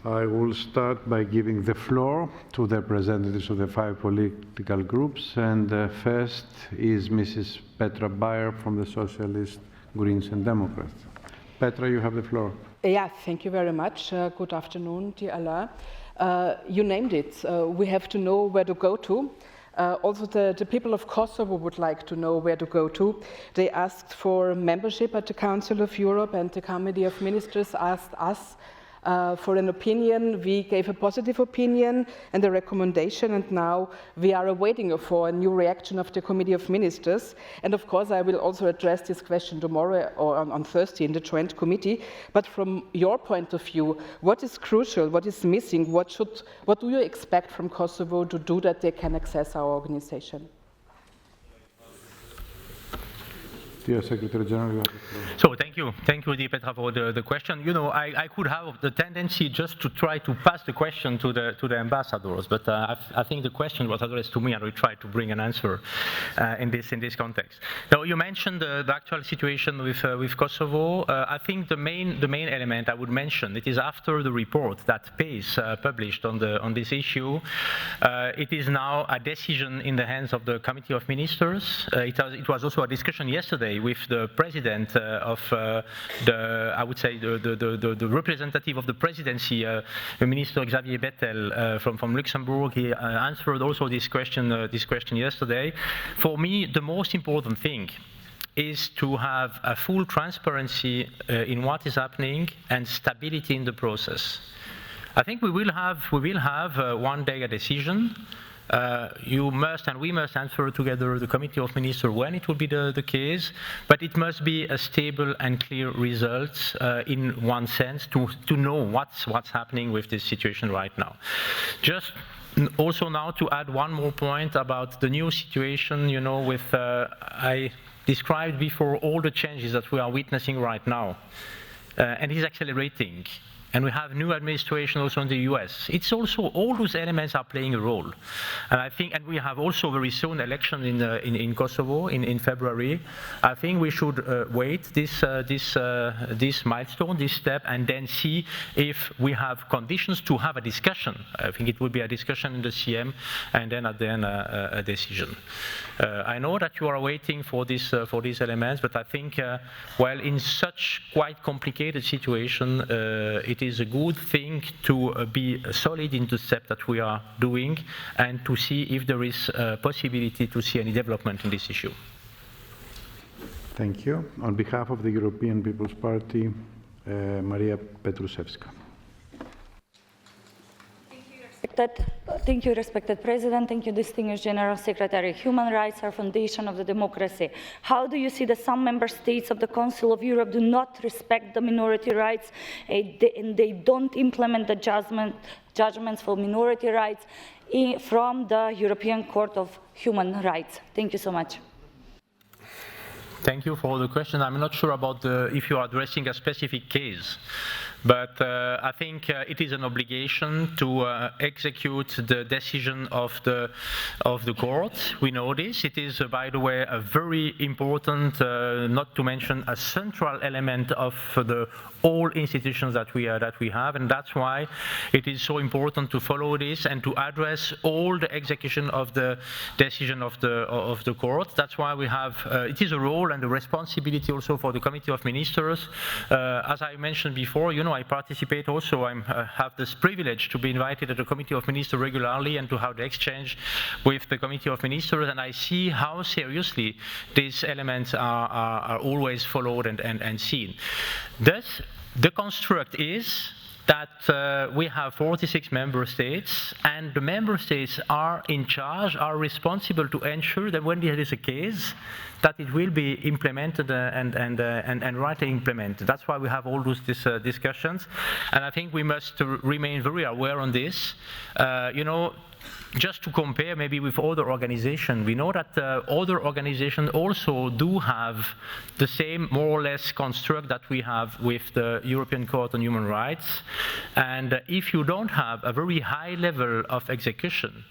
I will start by giving the floor to the representatives of the 5 political groups, and first is Mrs. Petra Bayer from the Socialists, Greens and Democrats. Petra, you have the floor. Yeah, thank you very much. Good afternoon, dear Alain. You named it. We have to know where to go to. Also, the people of Kosovo would like to know where to go to. They asked for membership at the Council of Europe, and the Committee of Ministers asked us for an opinion. We gave a positive opinion and a recommendation, and now we are awaiting for a new reaction of the Committee of Ministers. And of course, I will also address this question tomorrow or on Thursday in the Joint Committee. But from your point of view, what is crucial, what is missing, what do you expect from Kosovo to do that they can access our organization? Dear Secretary General, you have the floor. So thank you, dear Petra, for the question. You know, I could have the tendency just to try to pass the question to the ambassadors, but I think the question was addressed to me, and we try to bring an answer in this context. Now, you mentioned the actual situation with Kosovo. I think the main element I would mention, it is after the report that PACE published on this issue. It is now a decision in the hands of the Committee of Ministers. It was also a discussion yesterday with the president of I would say the representative of the presidency, Minister Xavier Bettel from Luxembourg. He answered also this question yesterday. For me, the most important thing is to have a full transparency in what is happening and stability in the process. I think we will have one day a decision. You must and we must answer together the Committee of Ministers when it will be the case, but it must be a stable and clear result in one sense to know what's happening with this situation right now. Just also now to add one more point about the new situation, you know, with I described before all the changes that we are witnessing right now, and it is accelerating. And we have new administration also in the US. It's also, all those elements are playing a role. And I think, and we have also very soon election in Kosovo in February. I think we should wait this milestone, this step, and then see if we have conditions to have a discussion. I think it will be a discussion in the CM, and then at the end a decision. I know that you are waiting for these elements, but I think, well, in such quite complicated situation, it is a good thing to be solid in the step that we are doing and to see if there is a possibility to see any development in this issue. Thank you. On behalf of the European People's Party, Maria Petrusevska. Thank you, respected President. Thank you, distinguished General Secretary. Human rights are foundation of the democracy. How do you see that some member states of the Council of Europe do not respect the minority rights and they don't implement the judgments for minority rights from the European Court of Human Rights? Thank you so much. Thank you for the question. I'm not sure about if you are addressing a specific case, but I think it is an obligation to execute the decision of the court. We know this. It is, by the way, a very important, not to mention a central element of the all institutions that we have, and that's why it is so important to follow this and to address all the execution of the decision of the court. That's why we have it is a role and a responsibility also for the Committee of Ministers. As I mentioned before, you know, I participate also. I have this privilege to be invited at the Committee of Ministers regularly and to have the exchange with the Committee of Ministers, and I see how seriously these elements are always followed and seen. Thus, the construct is that we have 46 member states, and the member states are in charge, are responsible to ensure that when there is a case, that it will be implemented and rightly implemented. That's why we have all those discussions, and I think we must remain very aware on this. You know, just to compare maybe with other organizations, we know that other organizations also do have the same more or less construct that we have with the European Court on Human Rights. And if you don't have a very high level of execution,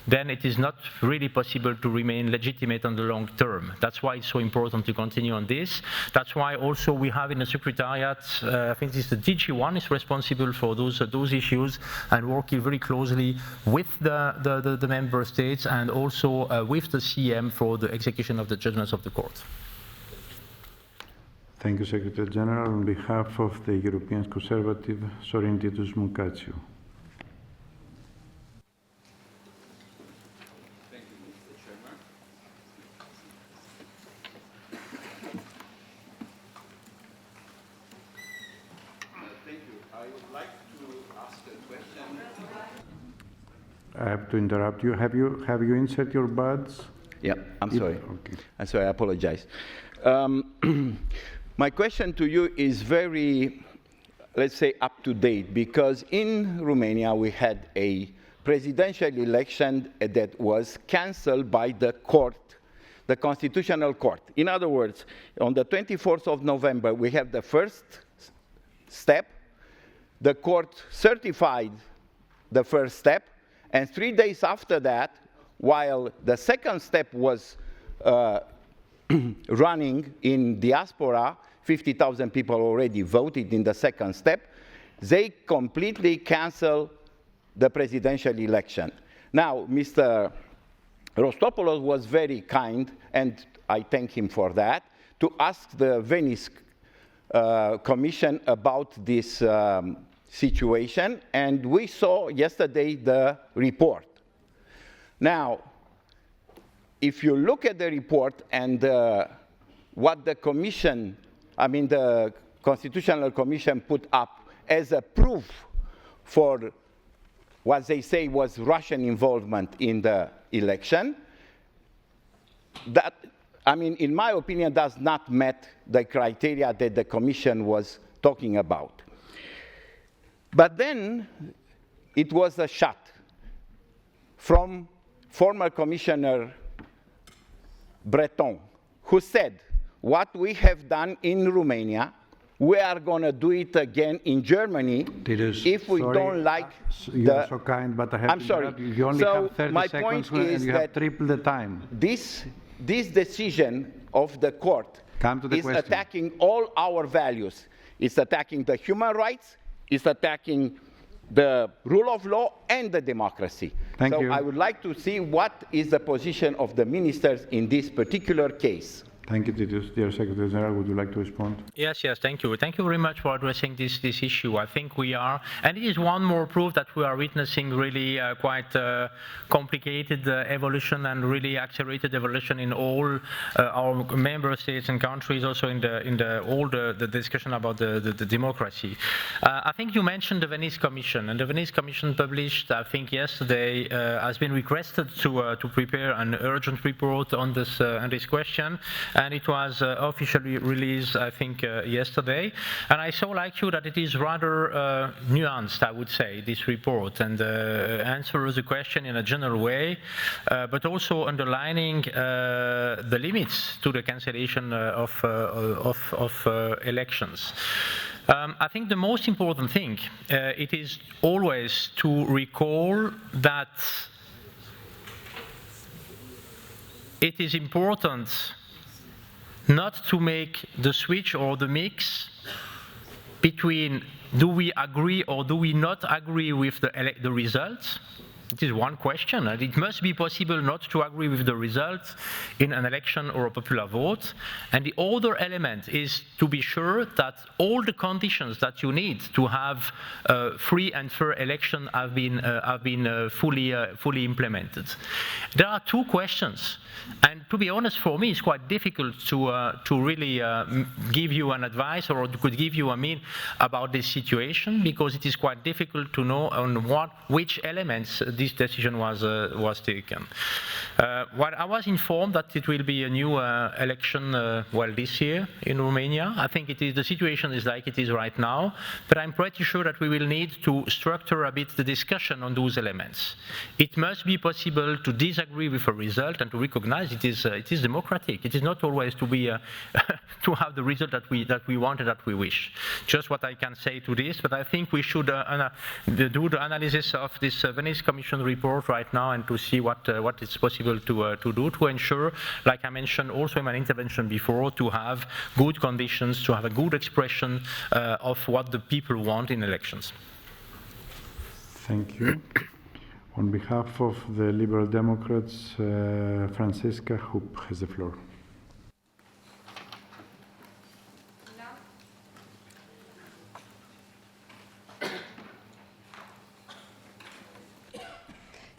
then it is not really possible to remain legitimate on the long term. That's why it's so important to continue on this. That's why also we have in the Secretariat, I think this is the DG1 is responsible for those issues and working very closely with the member states and also with the CM for the execution of the judgments of the court. Thank you, Secretary General. On behalf of the European Conservative, Sorin Titus Mukatsiou. Thank you, Mr. Chairman. Thank you. I would like to ask a question. I have to interrupt you. Have you inserted your buds? Yeah, I'm sorry. Okay. I'm sorry, I apologize. My question to you is very, let's say, up to date, because in Romania we had a presidential election that was cancelled by the court, the Constitutional Court. In other words, on the 24th of November, we have the first step. The court certified the first step, and 3 days after that, while the second step was running in diaspora, 50,000 people already voted in the second step, they completely canceled the presidential election. Now, Mr. Rostopoulos was very kind, and I thank him for that, to ask the Venice Commission about this situation, and we saw yesterday the report. Now, if you look at the report and what the Commission, the Constitutional Commission put up as a proof for what they say was Russian involvement in the election, that, in my opinion, does not meet the criteria that the Commission was talking about. But then it was a shot from former Commissioner Breton, who said, what we have done in Romania, we are going to do it again in Germany if we don't like You're so kind, but I have I'm to sorry. interrupt you. You only have 30 seconds and you have triple the time. This decision of the court is attacking all our values. It's attacking the human rights, it's attacking the rule of law and the democracy. Thank you. I would like to see what is the position of the ministers in this particular case. Thank you, Titus. Dear Secretary General, would you like to respond? Yes, thank you. Thank you very much for addressing this issue. I think we are, and it is one more proof that we are witnessing really quite complicated evolution and really accelerated evolution in all our member states and countries, also in the discussion about the democracy. I think you mentioned the Venice Commission, and the Venice Commission published, I think yesterday, has been requested to prepare an urgent report on this question. And it was officially released, I think, yesterday. And I saw, like you, that it is rather nuanced, I would say, this report, and answers the question in a general way, but also underlining the limits to the cancellation of elections. I think the most important thing, it is always to recall that it is important not to make the switch or the mix between do we agree or do we not agree with the results. It is one question, and it must be possible not to agree with the results in an election or a popular vote. And the other element is to be sure that all the conditions that you need to have a free and fair election have been fully implemented. There are two questions, and to be honest, for me, it's quite difficult to really give you an advice or could give you a mean about this situation, because it is quite difficult to know on which elements this decision was taken. Well, I was informed that it will be a new election, this year in Romania. I think the situation is like it is right now, but I'm pretty sure that we will need to structure a bit the discussion on those elements. It must be possible to disagree with a result and to recognize it is democratic. It is not always to be to have the result that we want and that we wish. Just what I can say to this, but I think we should do the analysis of this Venice Commission Commission report right now and to see what is possible to do to ensure, like I mentioned also in my intervention before, to have good conditions, to have a good expression of what the people want in elections. Thank you. On behalf of the Liberal Democrats, Franziska Hupp has the floor.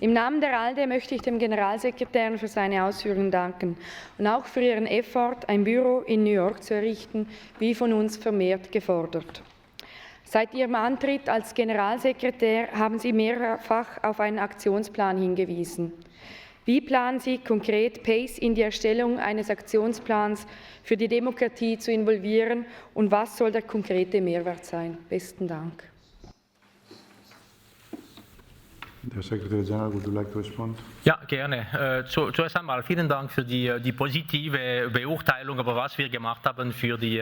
Im Namen der ALDE möchte ich dem Generalsekretär für seine Ausführungen danken und auch für Ihren Effort, ein Büro in New York zu errichten, wie von uns vermehrt gefordert. Seit Ihrem Antritt als Generalsekretär haben Sie mehrfach auf einen Aktionsplan hingewiesen. Wie planen Sie konkret, PACE in die Erstellung eines Aktionsplans für die Demokratie zu involvieren und was soll der konkrete Mehrwert sein? Besten Dank. Der Secretary General, would you like to respond? Ja, gerne. Zuerst einmal vielen Dank für die positive Beurteilung, aber was wir gemacht haben für die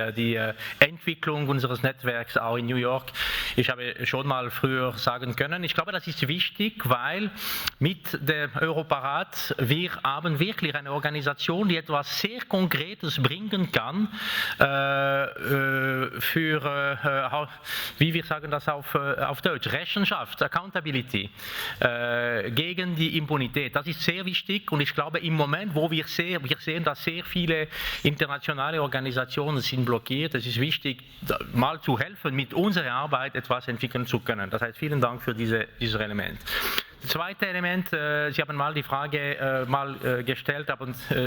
Entwicklung unseres Netzwerks auch in New York. Ich habe schon mal früher sagen können, ich glaube, das ist wichtig, weil mit dem Europarat wir haben wirklich eine Organisation, die etwas sehr Konkretes bringen kann für, wie wir sagen das auf Deutsch, Rechenschaft, Accountability. Gegen die Impunität. Das ist sehr wichtig und ich glaube im Moment, wo wir sehen, dass sehr viele internationale Organisationen sind blockiert, es ist wichtig, mal zu helfen, mit unserer Arbeit etwas entwickeln zu können. Das heißt, vielen Dank für dieses Element. Das zweite Element, Sie haben mal die Frage gestellt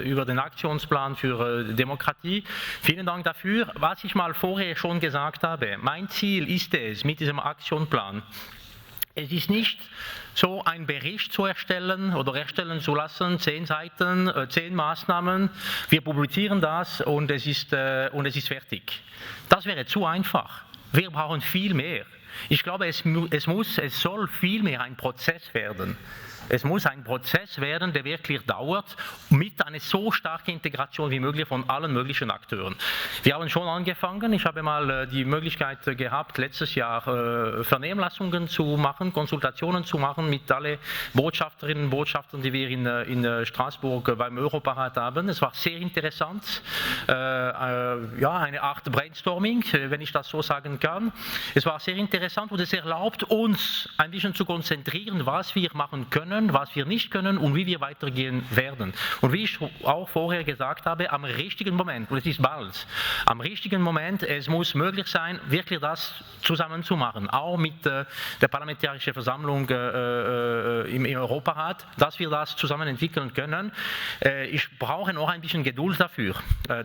über den Aktionsplan für Demokratie. Vielen Dank dafür. Was ich mal vorher schon gesagt habe, mein Ziel ist es mit diesem Aktionsplan, es ist nicht so, einen Bericht zu erstellen oder erstellen zu lassen, 10 Seiten, 10 Maßnahmen, wir publizieren das und es ist fertig. Das wäre zu einfach. Wir brauchen viel mehr. Ich glaube, es soll viel mehr ein Prozess werden. Es muss ein Prozess werden, der wirklich dauert, mit einer so starken Integration wie möglich von allen möglichen Akteuren. Wir haben schon angefangen, ich habe mal die Möglichkeit gehabt, letztes Jahr Vernehmlassungen zu machen, Konsultationen zu machen mit allen Botschafterinnen und Botschaftern, die wir in Straßburg beim Europarat haben. Es war sehr interessant, eine Art Brainstorming, wenn ich das so sagen kann. Es war sehr interessant und es erlaubt uns, ein bisschen zu konzentrieren, was wir machen können, was wir nicht können und wie wir weitergehen werden. Und wie ich auch vorher gesagt habe, am richtigen Moment, und es ist bald, am richtigen Moment, es muss möglich sein, wirklich das zusammen zu machen, auch mit der Parlamentarischen Versammlung im Europarat, dass wir das zusammen entwickeln können. Ich brauche noch ein bisschen Geduld dafür.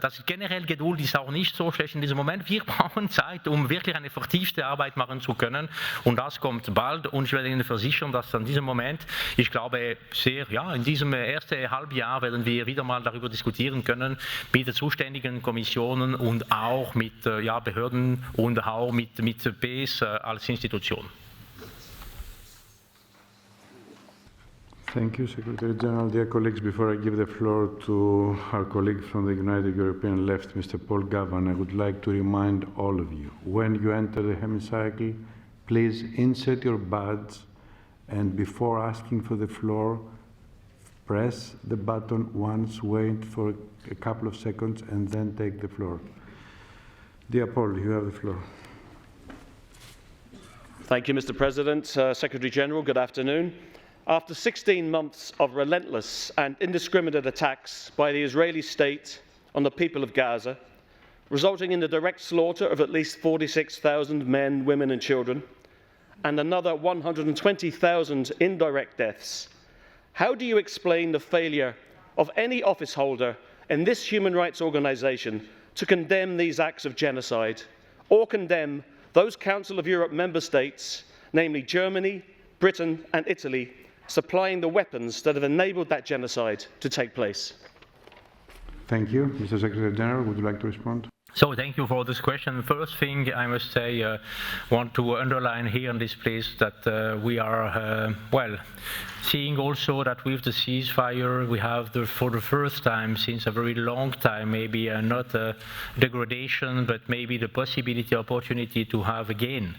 Das ist generell Geduld ist auch nicht so schlecht in diesem Moment. Wir brauchen Zeit, um wirklich eine vertiefte Arbeit machen zu können und das kommt bald und ich werde Ihnen versichern, dass an diesem Moment, ich glaube, in diesem ersten Halbjahr werden wir wieder mal darüber diskutieren können mit den zuständigen Kommissionen und auch mit Behörden und auch mit PACE als Institution. Thank you, Secretary General. Dear colleagues, before I give the floor to our colleague from the United European Left, Mr. Paul Gavan, I would like to remind all of you, when you enter the hemicycle, please insert your badge and before asking for the floor, press the button once, wait for a couple of seconds, and then take the floor. Dear Paul, you have the floor. Thank you, Mr. President. Secretary General, good afternoon. After 16 months of relentless and indiscriminate attacks by the Israeli state on the people of Gaza, resulting in the direct slaughter of at least 46,000 men, women and children, and another 120,000 indirect deaths, how do you explain the failure of any office holder in this human rights organization to condemn these acts of genocide or condemn those Council of Europe member states, namely Germany, Britain and Italy, supplying the weapons that have enabled that genocide to take place? Thank you. Mr. Secretary General, would you like to respond? So thank you for this question. First thing I must say, want to underline here in this place that we are, well, seeing also that with the ceasefire we have for the first time since a very long time, maybe not a degradation, but maybe the possibility, opportunity to have again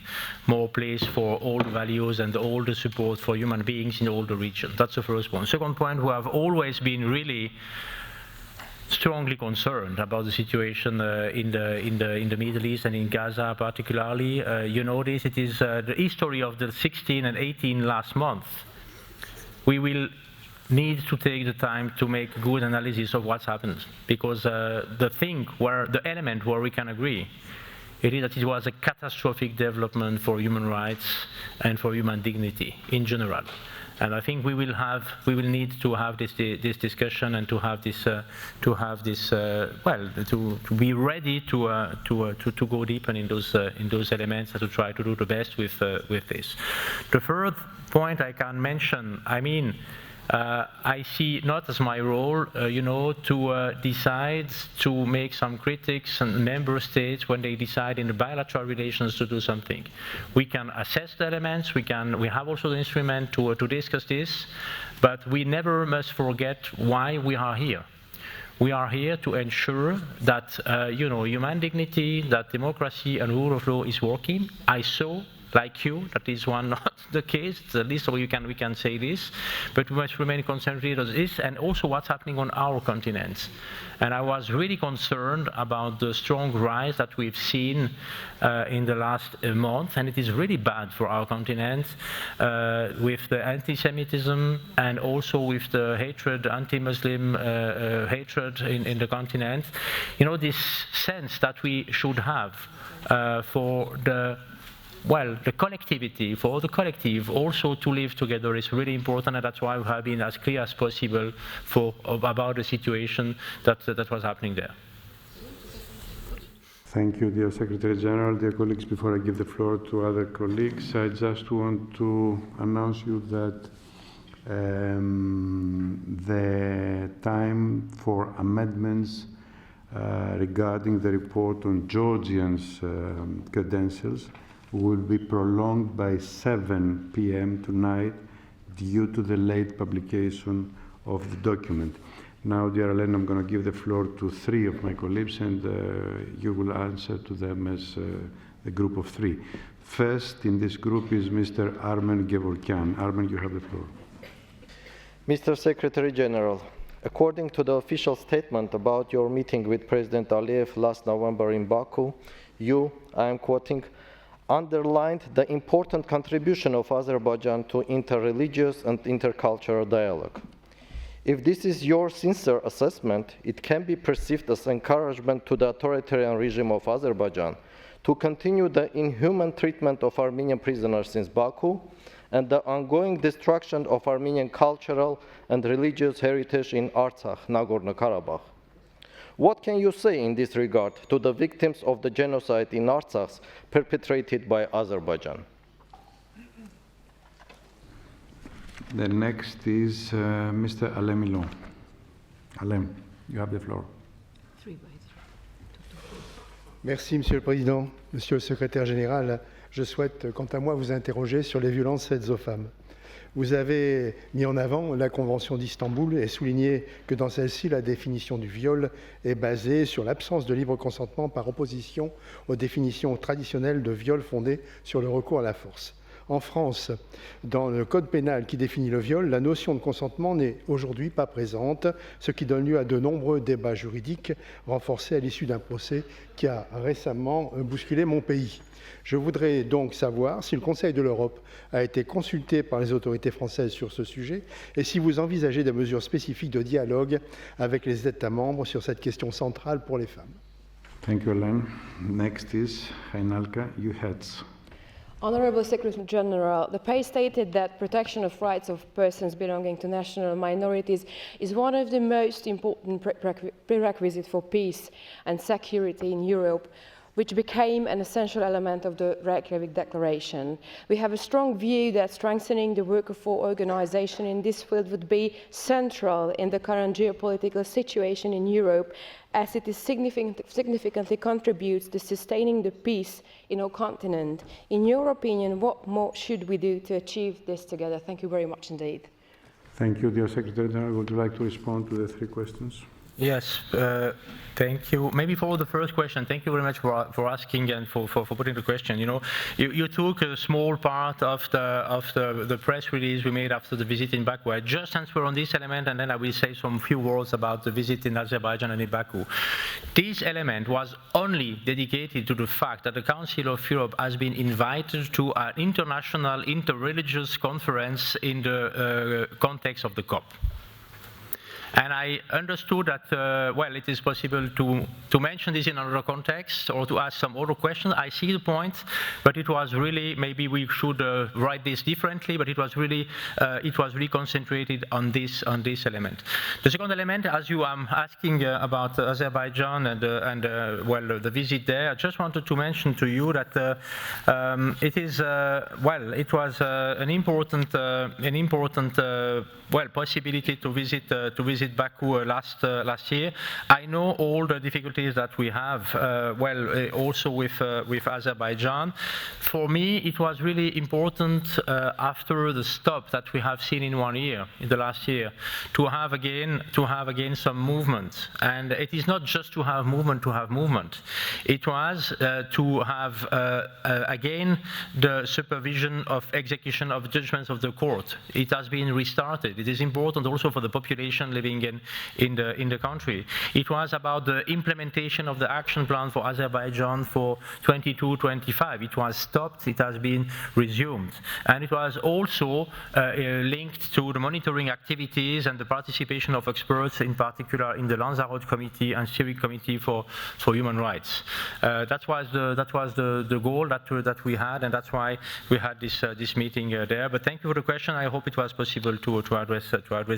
more place for all the values and all the support for human beings in all the region. That's the first point. Second point, we have always been really strongly concerned about the situation in the Middle East and in Gaza particularly. You know this, it is the history of the 16 and 18 last month. We will need to take the time to make good analysis of what's happened, because the element where we can agree, it is that it was a catastrophic development for human rights and for human dignity in general. And I think we will need to have this discussion and to be ready to go deeper in those elements and to try to do the best with this. The third point I can mention, I mean, I see not as my role, to decide to make some critics and member states when they decide in the bilateral relations to do something. We can assess the elements, we have also the instrument to discuss this, but we never must forget why we are here. We are here to ensure that, human dignity, that democracy and rule of law is working. I saw, like you, that is not the case, at least we can say this, but we must remain concentrated on this and also what's happening on our continent. And I was really concerned about the strong rise that we've seen in the last month, and it is really bad for our continent with the anti-Semitism and also with the hatred, anti-Muslim hatred in the continent. This sense that we should have for the collectivity, for the collective also to live together is really important, and that's why we have been as clear as possible about the situation that was happening there. Thank you, dear Secretary General. Dear colleagues, before I give the floor to other colleagues, I just want to announce you that the time for amendments regarding the report on Georgians' credentials will be prolonged by 7 p.m. tonight due to the late publication of the document. Now, dear Alain, I'm going to give the floor to 3 of my colleagues, and you will answer to them as a group of 3. First in this group is Mr. Armen Gevorkyan. Armen, you have the floor. Mr. Secretary General, according to the official statement about your meeting with President Aliyev last November in Baku, you, I am quoting, underlined the important contribution of Azerbaijan to interreligious and intercultural dialogue. If this is your sincere assessment, it can be perceived as encouragement to the authoritarian regime of Azerbaijan to continue the inhuman treatment of Armenian prisoners since Baku and the ongoing destruction of Armenian cultural and religious heritage in Artsakh, Nagorno-Karabakh. What can you say in this regard to the victims of the genocide in Artsakh perpetrated by Azerbaijan? The next is Mr. Alain Milon. Alain, you have the floor. Merci, Monsieur le Président. Monsieur le Secrétaire Général, je souhaite, quant à moi, vous interroger sur les violences faites aux femmes. Vous avez mis en avant la Convention d'Istanbul et souligné que dans celle-ci, la définition du viol est basée sur l'absence de libre consentement par opposition aux définitions traditionnelles de viol fondées sur le recours à la force. En France, dans le code pénal qui définit le viol, la notion de consentement n'est aujourd'hui pas présente, ce qui donne lieu à de nombreux débats juridiques renforcés à l'issue d'un procès qui a récemment bousculé mon pays. Je voudrais donc savoir si le Conseil de l'Europe a été consulté par les autorités françaises sur ce sujet et si vous envisagez des mesures spécifiques de dialogue avec les États membres sur cette question centrale pour les femmes. Thank you, Alain. Next is Heinalka Juhets. Honourable Secretary General, the PACE stated that protection of rights of persons belonging to national minorities is one of the most important prerequisites for peace and security in Europe. which became an essential element of the Reykjavik Declaration. We have a strong view that strengthening the work of all organizations in this field would be central in the current geopolitical situation in Europe, as it is significantly contributes to sustaining the peace in our continent. In your opinion, what more should we do to achieve this together? Thank you very much indeed. Thank you, dear Secretary General. Would you like to respond to the three questions? Yes, thank you. Maybe for the first question, thank you very much for asking and for putting the question. You know, you took a small part of the press release we made after the visit in Baku. I just answer on this element, and then I will say some few words about the visit in Azerbaijan and in Baku. This element was only dedicated to the fact that the Council of Europe has been invited to an international interreligious conference in the context of the COP. And I understood that, well, it is possible to mention this in another context or to ask some other questions. I see the point, but it was really, maybe we should write this differently, but it was really concentrated on this element. The second element, as you are asking about Azerbaijan and well, the visit there, I just wanted to mention to you that it is, well, it was an important well, possibility to visit Baku last year. I know all the difficulties that we have, well, also with Azerbaijan. For me, it was really important after the stop that we have seen in 1 year, in the last year, to have again some movement. And it is not just to have movement. It was to have again the supervision of execution of judgments of the court. It has been restarted. It is important also for the population living in the country. It was about the implementation of the action plan for Azerbaijan for 22-25. It was stopped, it has been resumed. And it was also linked to the monitoring activities and the participation of experts, in particular in the Lanzarote Committee and Civic Committee for Human Rights. That was the goal that we had, and that's why we had this meeting there. But thank you for the question. I hope it was possible to address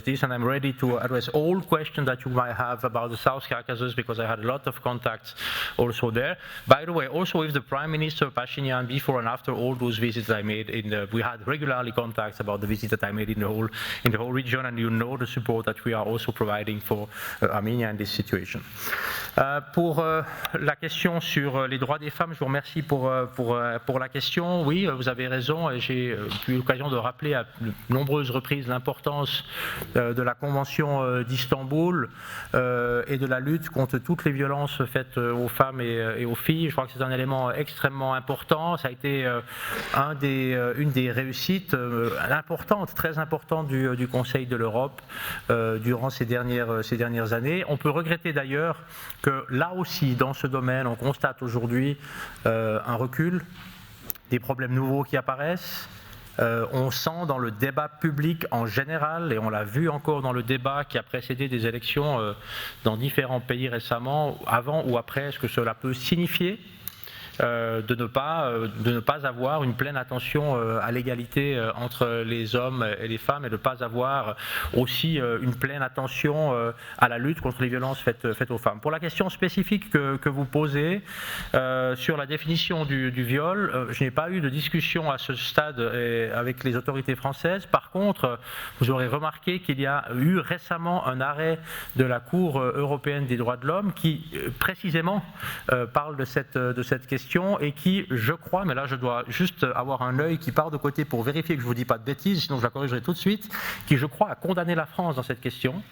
this, and I'm ready to address all questions that you might have about the South Caucasus, because I had a lot of contacts also there. By the way, also with the Prime Minister Pashinyan, before and after all those visits I made we had regularly contacts about the visits that I made in the whole region, and you know the support that we are also providing for Armenia in this situation. Pour la question sur les droits des femmes, je vous remercie pour la question. Oui, vous avez raison, et j'ai eu l'occasion de rappeler à de nombreuses reprises l'importance de la Convention d'Istanbul et de la lutte contre toutes les violences faites aux femmes et aux filles. Je crois que c'est un élément extrêmement important. Ça a été une des réussites importantes, très importantes du Conseil de l'Europe durant ces dernières années. On peut regretter d'ailleurs que là aussi, dans ce domaine, on constate aujourd'hui un recul, des problèmes nouveaux qui apparaissent. On sent dans le débat public en général, et on l'a vu encore dans le débat qui a précédé des élections dans différents pays récemment, avant ou après, ce que cela peut signifier de ne pas avoir une pleine attention à l'égalité entre les hommes et les femmes, et de ne pas avoir aussi une pleine attention à la lutte contre les violences faites aux femmes. Pour la question spécifique que vous posez sur la définition du viol, je n'ai pas eu de discussion à ce stade avec les autorités françaises. Par contre, vous aurez remarqué qu'il y a eu récemment un arrêt de la Cour européenne des droits de l'homme qui précisément parle de cette question, et qui, je crois, mais là je dois juste avoir un œil qui part de côté pour vérifier que je ne vous dis pas de bêtises, sinon je la corrigerai tout de suite, qui, je crois, a condamné la France dans cette question.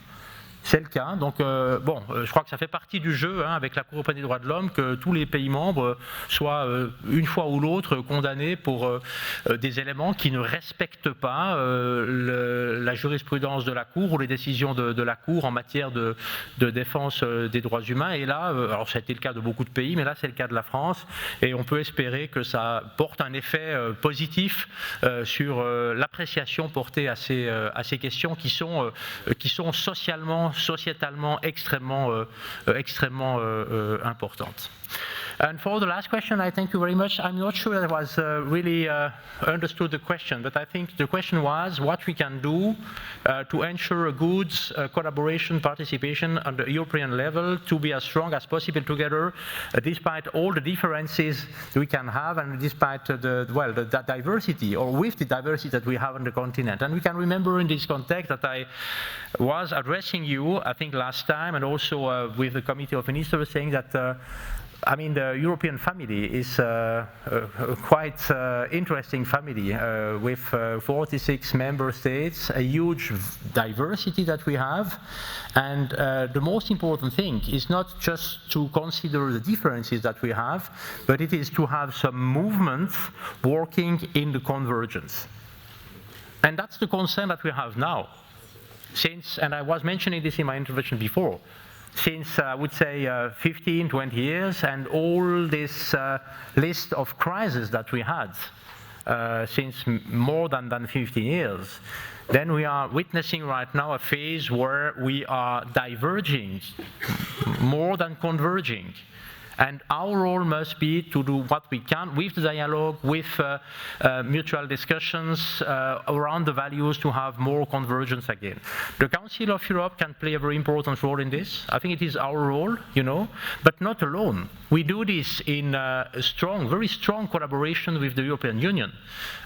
C'est le cas. Donc, bon, je crois que ça fait partie du jeu avec la Cour européenne des droits de l'homme, que tous les pays membres soient une fois ou l'autre condamnés pour des éléments qui ne respectent pas la jurisprudence de la Cour ou les décisions de la Cour en matière de défense des droits humains. Et là, alors ça a été le cas de beaucoup de pays, mais là c'est le cas de la France, et on peut espérer que ça porte un effet positif sur l'appréciation portée à ces questions qui sont sociétalement extrêmement importantes. And for the last question, I thank you very much. I'm not sure that I was really understood the question, but I think the question was what we can do to ensure a good collaboration, participation on the European level to be as strong as possible together, despite all the differences we can have and despite the diversity, or with the diversity that we have on the continent. And we can remember in this context that I was addressing you, I think last time, and also with the Committee of Ministers, saying that I mean, the European family is a quite interesting family with 46 member states, a huge diversity that we have, and the most important thing is not just to consider the differences that we have, but it is to have some movement working in the convergence. And that's the concern that we have now. Since, and I was mentioning this in my intervention before, since I would say 15, 20 years, and all this list of crises that we had since more than 15 years, then we are witnessing right now a phase where we are diverging more than converging. And our role must be to do what we can with the dialogue, with mutual discussions around the values to have more convergence again. The Council of Europe can play a very important role in this. I think it is our role, you know, but not alone. We do this in a strong, very strong collaboration with the European Union.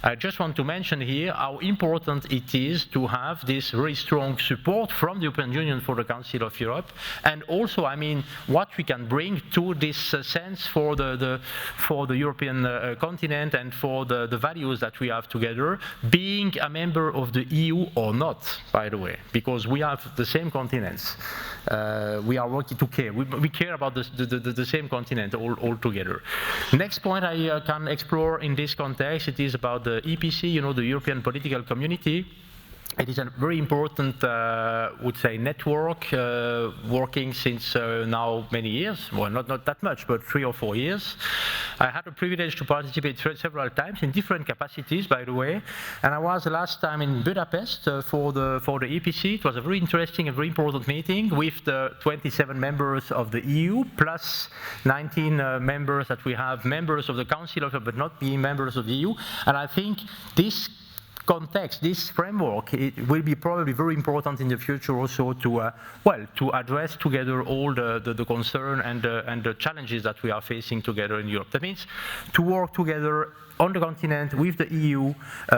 I just want to mention here how important it is to have this very strong support from the European Union for the Council of Europe, and also, I mean, what we can bring to this sense for the European continent and for the values that we have together, being a member of the EU or not, by the way, because we have the same continents. We are working to care. We care about the same continent all together. Next point I can explore in this context, it is about the EPC, you know, the European Political Community. It is a very important, would say, network working since now many years. Well, not that much, but 3 or 4 years. I had the privilege to participate several times in different capacities, by the way. And I was the last time in Budapest for the EPC. It was a very interesting and very important meeting with the 27 members of the EU, plus 19 members that we have, members of the Council of Europe, but not being members of the EU. And I think this context, this framework, it will be probably very important in the future also to, to address together all the concern and the challenges that we are facing together in Europe. That means to work together on the continent with the EU,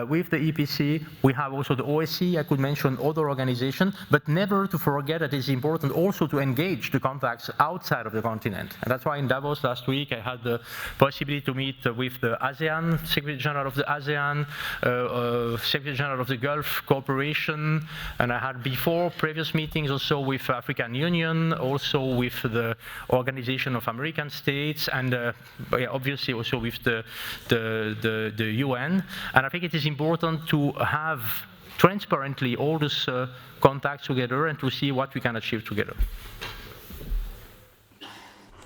with the EPC. We have also the OSCE, I could mention other organizations, but never to forget that it's important also to engage the contacts outside of the continent. And that's why in Davos last week I had the possibility to meet with the ASEAN, Secretary General of the ASEAN, Secretary General of the Gulf Cooperation, and I had before previous meetings also with African Union, also with the Organization of American States, and obviously also with the UN. And I think it is important to have transparently all these contacts together and to see what we can achieve together.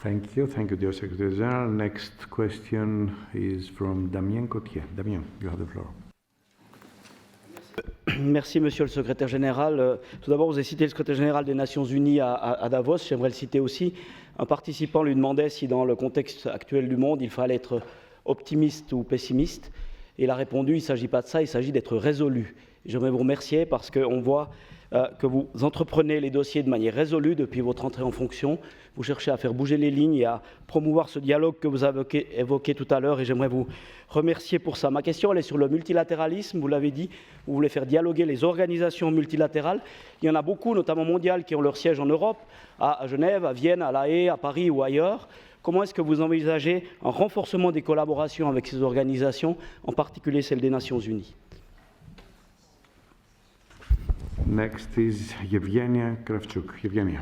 Thank you, dear Secretary General. Next question is from Damien Cotier. Damien, you have the floor. Merci, Monsieur le Secrétaire Général. Tout d'abord, vous avez cité le Secrétaire Général des Nations Unies à Davos. J'aimerais le citer aussi. Un participant lui demandait si, dans le contexte actuel du monde, il fallait être optimiste ou pessimiste. Et il a répondu, il ne s'agit pas de ça, il s'agit d'être résolu. J'aimerais vous remercier parce qu'on voit que vous entreprenez les dossiers de manière résolue depuis votre entrée en fonction. Vous cherchez à faire bouger les lignes et à promouvoir ce dialogue que vous avez évoqué tout à l'heure, et j'aimerais vous remercier pour ça. Ma question, elle est sur le multilatéralisme. Vous l'avez dit, vous voulez faire dialoguer les organisations multilatérales. Il y en a beaucoup, notamment mondiales, qui ont leur siège en Europe, à Genève, à Vienne, à La Haye, à Paris ou ailleurs. Comment est-ce que vous envisagez un renforcement des collaborations avec ces organisations, en particulier celle des Nations Unies? Next is Yevgenia Kravchuk. Yevgenia.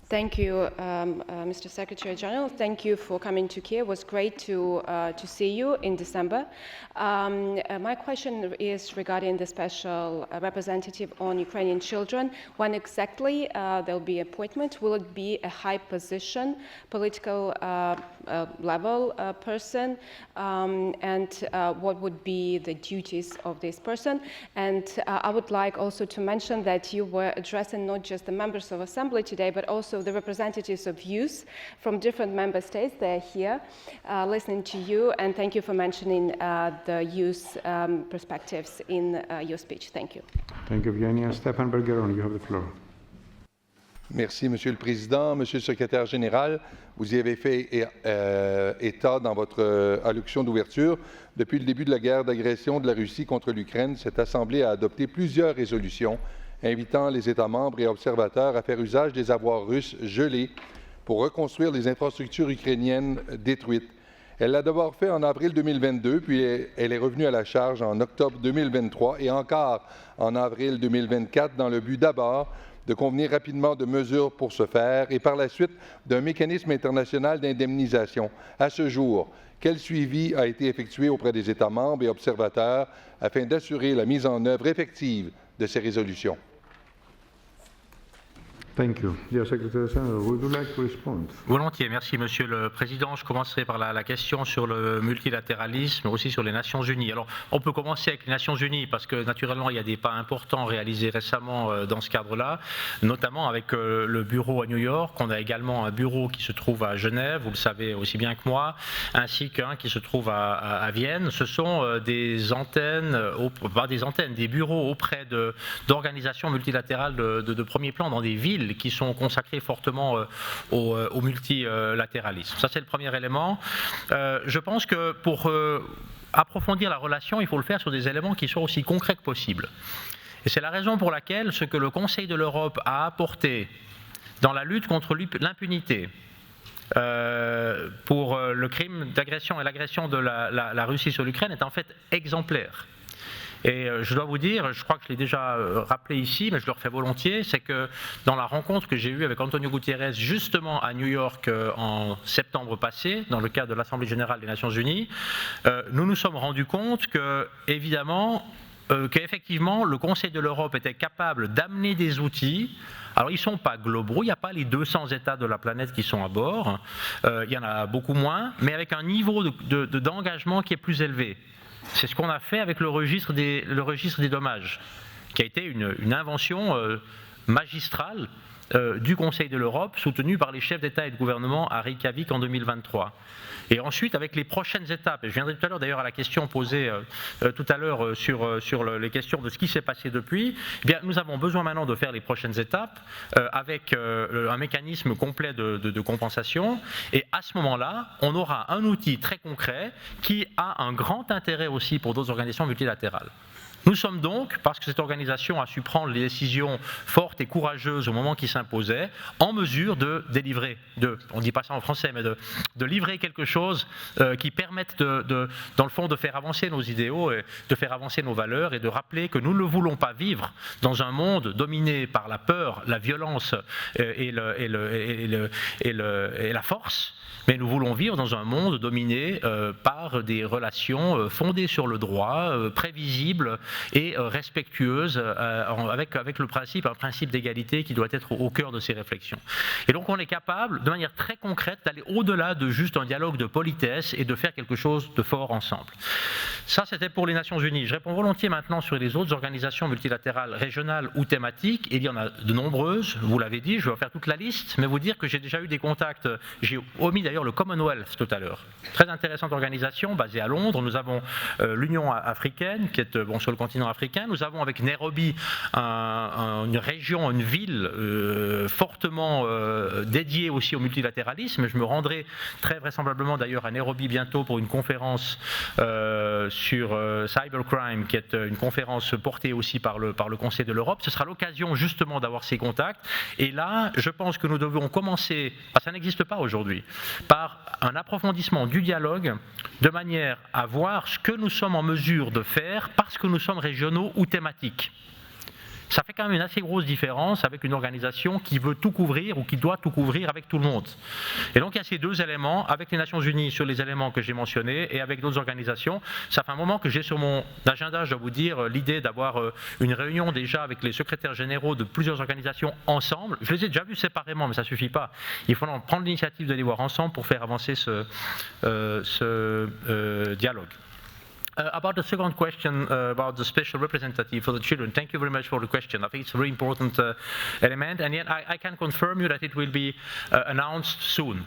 Thank you, Mr. Secretary General. Thank you for coming to Kiev. It was great to see you in December. My question is regarding the special representative on Ukrainian children. When exactly there will be appointment? Will it be a high position, political level person? And what would be the duties of this person? And I would like also to mention that you were addressing not just the members of Assembly today, but also So the representatives of youth from different member states, they're here listening to you, and thank you for mentioning the youth perspectives in your speech. Thank you. Thank you, Evgenia. Stefan Bergeron, you have the floor. Merci, Monsieur le Président. Monsieur le Secrétaire général, vous y avez fait état dans votre allocution d'ouverture. Depuis le début de la guerre d'agression de la Russie contre l'Ukraine, cette Assemblée a adopté plusieurs résolutions invitant les États membres et observateurs à faire usage des avoirs russes gelés pour reconstruire les infrastructures ukrainiennes détruites. Elle l'a d'abord fait en avril 2022, puis elle est revenue à la charge en octobre 2023 et encore en avril 2024 dans le but d'abord de convenir rapidement de mesures pour ce faire et par la suite d'un mécanisme international d'indemnisation. À ce jour, quel suivi a été effectué auprès des États membres et observateurs afin d'assurer la mise en œuvre effective de ces résolutions? Thank you. Dear Secretary General, would you like to respond? Volontiers, merci Monsieur le Président. Je commencerai par la question sur le multilatéralisme, mais aussi sur les Nations Unies. Alors, on peut commencer avec les Nations Unies parce que naturellement, il y a des pas importants réalisés récemment dans ce cadre-là, notamment avec le bureau à New York. On a également un bureau qui se trouve à Genève, vous le savez aussi bien que moi, ainsi qu'un qui se trouve à Vienne. Ce sont des antennes, des bureaux auprès d'organisations multilatérales de premier plan dans des villes qui sont consacrés fortement au multilatéralisme. Ça, c'est le premier élément. Je pense que pour approfondir la relation, il faut le faire sur des éléments qui soient aussi concrets que possible. Et c'est la raison pour laquelle ce que le Conseil de l'Europe a apporté dans la lutte contre l'impunité, pour le crime d'agression et l'agression de la Russie sur l'Ukraine est en fait exemplaire. Et je dois vous dire, je crois que je l'ai déjà rappelé ici, mais je le refais volontiers, c'est que dans la rencontre que j'ai eue avec Antonio Guterres justement à New York en septembre passé, dans le cadre de l'Assemblée générale des Nations Unies, nous nous sommes rendus compte que, évidemment, qu'effectivement le Conseil de l'Europe était capable d'amener des outils. Alors ils ne sont pas globaux, il n'y a pas les 200 États de la planète qui sont à bord, il y en a beaucoup moins, mais avec un niveau d'engagement qui est plus élevé. C'est ce qu'on a fait avec le registre des dommages, qui a été une invention magistrale du Conseil de l'Europe, soutenue par les chefs d'État et de gouvernement à Reykjavik en 2023. Et ensuite, avec les prochaines étapes, et je viendrai tout à l'heure d'ailleurs à la question posée tout à l'heure sur les questions de ce qui s'est passé depuis, eh bien, nous avons besoin maintenant de faire les prochaines étapes avec un mécanisme complet de compensation. Et à ce moment-là, on aura un outil très concret qui a un grand intérêt aussi pour d'autres organisations multilatérales. Nous sommes donc, parce que cette organisation a su prendre les décisions fortes et courageuses au moment qui s'imposait, en mesure de délivrer, on ne dit pas ça en français, mais de livrer quelque chose qui permette dans le fond de faire avancer nos idéaux, et de faire avancer nos valeurs et de rappeler que nous ne voulons pas vivre dans un monde dominé par la peur, la violence et la force, mais nous voulons vivre dans un monde dominé par des relations fondées sur le droit, prévisibles et respectueuses, avec le principe, un principe d'égalité qui doit être au cœur de ces réflexions. Et donc on est capable, de manière très concrète, d'aller au-delà de juste un dialogue de politesse et de faire quelque chose de fort ensemble. Ça, c'était pour les Nations Unies. Je réponds volontiers maintenant sur les autres organisations multilatérales, régionales ou thématiques. Il y en a de nombreuses, vous l'avez dit, je vais faire toute la liste, mais vous dire que j'ai déjà eu des contacts, j'ai omis d'ailleurs le Commonwealth tout à l'heure. Très intéressante organisation, basée à Londres. Nous avons l'Union africaine, qui est sur le continent africain. Nous avons avec Nairobi une région, une ville fortement dédiée aussi au multilatéralisme. Je me rendrai très vraisemblablement d'ailleurs à Nairobi bientôt pour une conférence sur cybercrime, qui est une conférence portée aussi par le Conseil de l'Europe. Ce sera l'occasion justement d'avoir ces contacts. Et là, je pense que nous devons commencer, parce que ça n'existe pas aujourd'hui, par un approfondissement du dialogue de manière à voir ce que nous sommes en mesure de faire parce que nous sommes régionaux ou thématiques. Ça fait quand même une assez grosse différence avec une organisation qui veut tout couvrir ou qui doit tout couvrir avec tout le monde. Et donc il y a ces deux éléments, avec les Nations Unies sur les éléments que j'ai mentionnés et avec d'autres organisations. Ça fait un moment que j'ai sur mon agenda, je dois vous dire, l'idée d'avoir une réunion déjà avec les secrétaires généraux de plusieurs organisations ensemble. Je les ai déjà vus séparément, mais ça ne suffit pas. Il faut prendre l'initiative de les voir ensemble pour faire avancer ce dialogue. About the second question about the special representative for the children, thank you very much for the question. I think it's a very important element, and yet I can confirm you that it will be announced soon.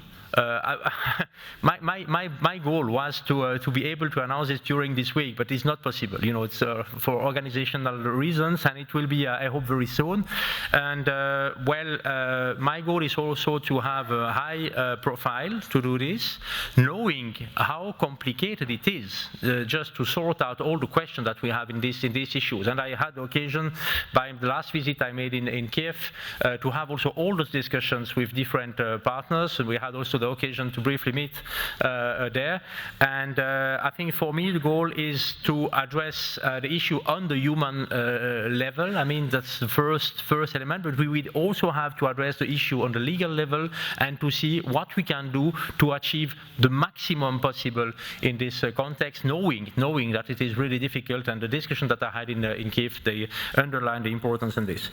My goal was to be able to announce it during this week, but it's not possible. You know, it's for organizational reasons, and it will be, I hope, very soon. And my goal is also to have a high profile to do this, knowing how complicated it is just to sort out all the questions that we have in these issues. And I had the occasion, by the last visit I made in Kiev, to have also all those discussions with different partners, and we had also the occasion to briefly meet there. And I think for me the goal is to address the issue on the human level. I mean, that's the first element, but we will also have to address the issue on the legal level and to see what we can do to achieve the maximum possible in this context, knowing that it is really difficult, and the discussion that I had in Kiev, they underline the importance in this.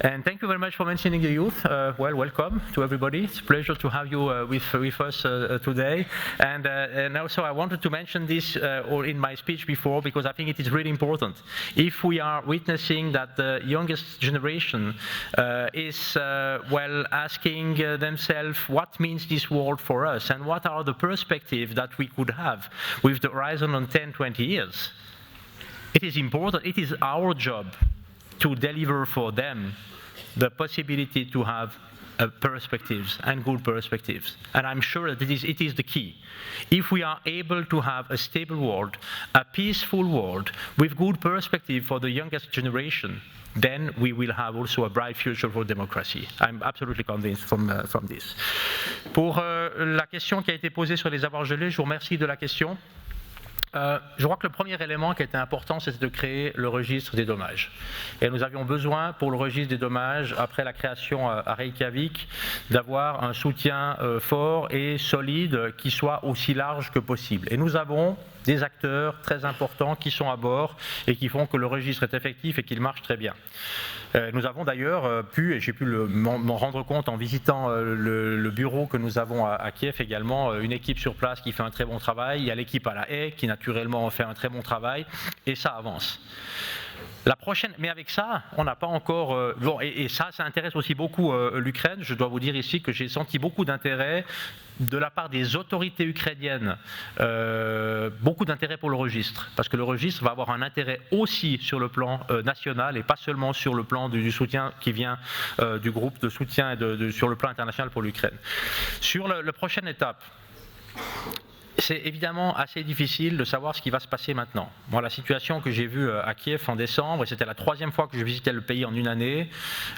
And thank you very much for mentioning the youth. Welcome to everybody. It's a pleasure to have you with us today. And also I wanted to mention this or in my speech before, because I think it is really important. If we are witnessing that the youngest generation is asking themselves what means this world for us, and what are the perspectives that we could have with the horizon on 10-20 years, it is important, it is our job to deliver for them the possibility to have perspectives, and good perspectives. And I'm sure that it is the key. If we are able to have a stable world, a peaceful world, with good perspective for the youngest generation, then we will have also a bright future for democracy. I'm absolutely convinced from this. Pour la question qui a été posée sur les avoirs gelés, je vous remercie de la question. Je crois que le premier élément qui était important, c'était de créer le registre des dommages. Et nous avions besoin, pour le registre des dommages, après la création à Reykjavik, d'avoir un soutien fort et solide qui soit aussi large que possible. Et nous avons des acteurs très importants qui sont à bord et qui font que le registre est effectif et qu'il marche très bien. Nous avons d'ailleurs pu, et j'ai pu m'en rendre compte en visitant le bureau que nous avons à Kiev également, une équipe sur place qui fait un très bon travail, il y a l'équipe à La Haye qui naturellement fait un très bon travail, et ça avance. La prochaine, mais avec ça, on n'a pas encore... et ça intéresse aussi beaucoup l'Ukraine. Je dois vous dire ici que j'ai senti beaucoup d'intérêt de la part des autorités ukrainiennes, beaucoup d'intérêt pour le registre, parce que le registre va avoir un intérêt aussi sur le plan national et pas seulement sur le plan du soutien qui vient du groupe de soutien et sur le plan international pour l'Ukraine. Sur la prochaine étape, c'est évidemment assez difficile de savoir ce qui va se passer maintenant. Moi, la situation que j'ai vue à Kiev en décembre, et c'était la troisième fois que je visitais le pays en une année,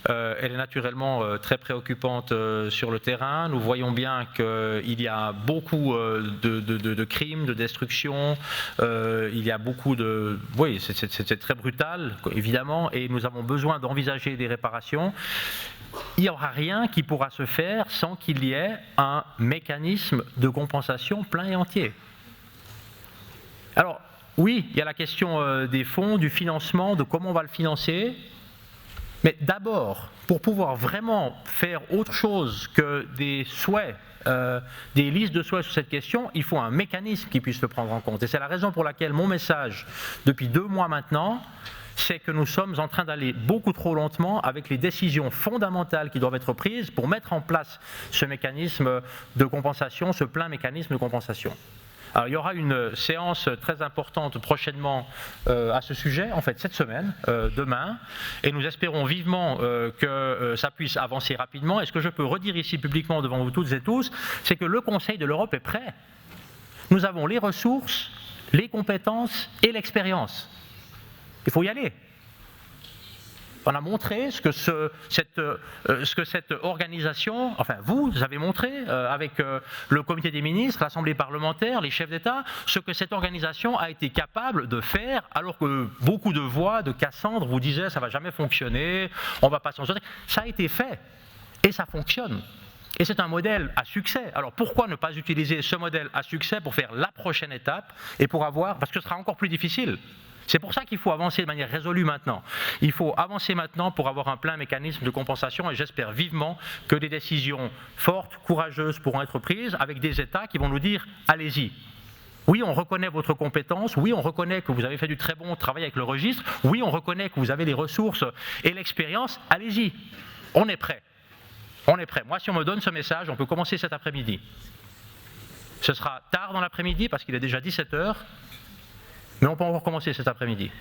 elle est naturellement très préoccupante sur le terrain. Nous voyons bien qu'il y a beaucoup de crimes, de destruction, il y a beaucoup de... Oui, c'est très brutal, évidemment, et nous avons besoin d'envisager des réparations. Il n'y aura rien qui pourra se faire sans qu'il y ait un mécanisme de compensation plein et entier. Alors, oui, il y a la question des fonds, du financement, de comment on va le financer, mais d'abord, pour pouvoir vraiment faire autre chose que des souhaits, des listes de souhaits sur cette question, il faut un mécanisme qui puisse le prendre en compte. Et c'est la raison pour laquelle mon message, depuis 2 mois maintenant, c'est que nous sommes en train d'aller beaucoup trop lentement avec les décisions fondamentales qui doivent être prises pour mettre en place ce mécanisme de compensation, ce plein mécanisme de compensation. Alors, il y aura une séance très importante prochainement à ce sujet, en fait cette semaine, demain, et nous espérons vivement que ça puisse avancer rapidement. Et ce que je peux redire ici publiquement devant vous toutes et tous, c'est que le Conseil de l'Europe est prêt. Nous avons les ressources, les compétences et l'expérience. Il faut y aller. On a montré ce que cette organisation, enfin vous avez montré avec le comité des ministres, l'Assemblée parlementaire, les chefs d'État, ce que cette organisation a été capable de faire, alors que beaucoup de voix de Cassandre vous disaient ça ne va jamais fonctionner, on ne va pas s'en sortir. Ça a été fait et ça fonctionne. Et c'est un modèle à succès. Alors pourquoi ne pas utiliser ce modèle à succès pour faire la prochaine étape et pour avoir, parce que ce sera encore plus difficile. C'est pour ça qu'il faut avancer de manière résolue maintenant. Il faut avancer maintenant pour avoir un plein mécanisme de compensation, et j'espère vivement que des décisions fortes, courageuses pourront être prises avec des États qui vont nous dire « allez-y ». Oui, on reconnaît votre compétence. Oui, on reconnaît que vous avez fait du très bon travail avec le registre. Oui, on reconnaît que vous avez les ressources et l'expérience. Allez-y, on est prêt. On est prêt. Moi, si on me donne ce message, on peut commencer cet après-midi. Ce sera tard dans l'après-midi parce qu'il est déjà 17 h, mais on peut encore commencer cet après-midi.